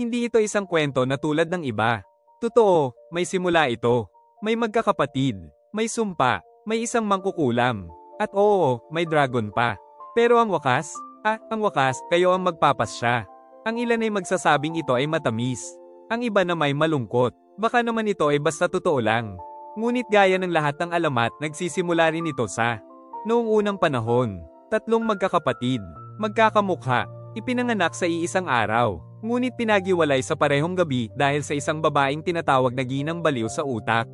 Hindi ito isang kwento na tulad ng iba. Totoo, may simula ito. May magkakapatid, may sumpa, may isang mangkukulam. At oo, may dragon pa. Pero ang wakas, kayo ang magpapasya. Ang ilan ay magsasabing ito ay matamis. Ang iba na may malungkot. Baka naman ito ay basta totoo lang. Ngunit gaya ng lahat ng alamat, nagsisimula rin ito sa noong unang panahon. 3 magkakapatid, magkakamukha, ipinanganak sa iisang araw. Ngunit pinagiwalay sa parehong gabi dahil sa isang babaeng tinatawag na ginang baliw sa utak.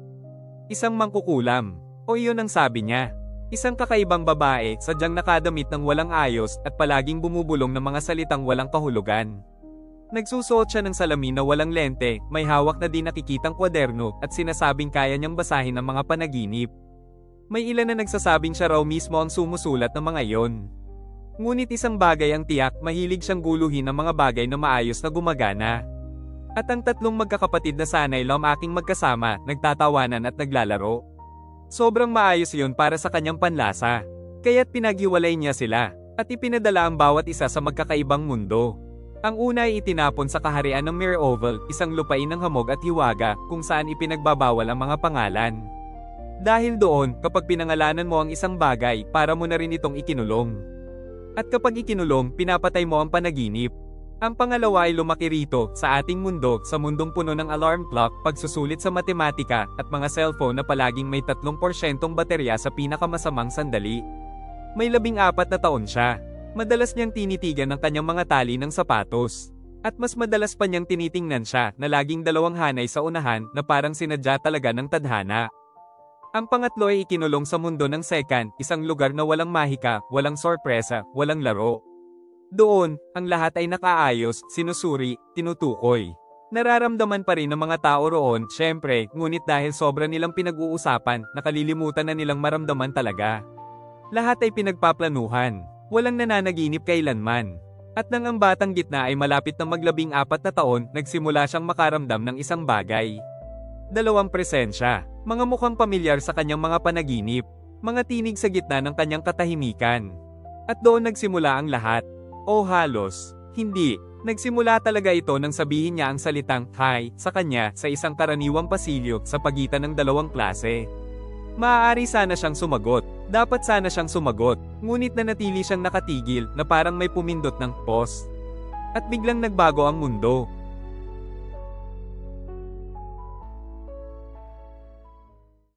Isang mangkukulam, o iyon ang sabi niya. Isang kakaibang babae, sadyang nakadamit ng walang ayos at palaging bumubulong ng mga salitang walang kahulugan. Nagsusuot siya ng salamin na walang lente, may hawak na di nakikitang kwaderno at sinasabing kaya niyang basahin ang mga panaginip. May ilan na nagsasabing siya raw mismo ang sumusulat ng mga iyon. Ngunit isang bagay ang tiyak, mahilig siyang guluhin ang mga bagay na maayos na gumagana. At ang 3 magkakapatid na sanay lang aking magkasama, nagtatawanan at naglalaro. Sobrang maayos iyon para sa kanyang panlasa. Kaya't pinaghiwalay niya sila, at ipinadala ang bawat isa sa magkakaibang mundo. Ang una ay itinapon sa kaharian ng Mere Oval, isang lupain ng hamog at hiwaga, kung saan ipinagbabawal ang mga pangalan. Dahil doon, kapag pinangalanan mo ang isang bagay, para mo na rin itong ikinulong. At kapag ikinulong, pinapatay mo ang panaginip. Ang pangalawa ay lumaki rito, sa ating mundo, sa mundong puno ng alarm clock, pagsusulit sa matematika, at mga cellphone na palaging may 3% baterya sa pinakamasamang sandali. May 14 na taon siya. Madalas niyang tinitigan ang kanyang mga tali ng sapatos. At mas madalas pa niyang tinitingnan siya, na laging 2 hanay sa unahan, na parang sinadya talaga ng tadhana. Ang pangatlo ay ikinulong sa mundo ng second, isang lugar na walang mahika, walang sorpresa, walang laro. Doon, ang lahat ay nakaayos, sinusuri, tinutukoy. Nararamdaman pa rin ng mga tao roon, syempre, ngunit dahil sobra nilang pinag-uusapan, nakalilimutan na nilang maramdaman talaga. Lahat ay pinagpaplanuhan, walang nananaginip kailanman. At nang ang batang gitna ay malapit na mag-14 na taon, nagsimula siyang makaramdam ng isang bagay. 2 presensya, mga mukhang pamilyar sa kanyang mga panaginip, mga tinig sa gitna ng kanyang katahimikan. At doon nagsimula ang lahat. O halos, hindi. Nagsimula talaga ito nang sabihin niya ang salitang "hi" sa kanya sa isang karaniwang pasilyo sa pagitan ng 2 klase. Maaari sana siyang sumagot, dapat sana siyang sumagot, ngunit nanatili siyang nakatigil na parang may pumindot ng pause. At biglang nagbago ang mundo.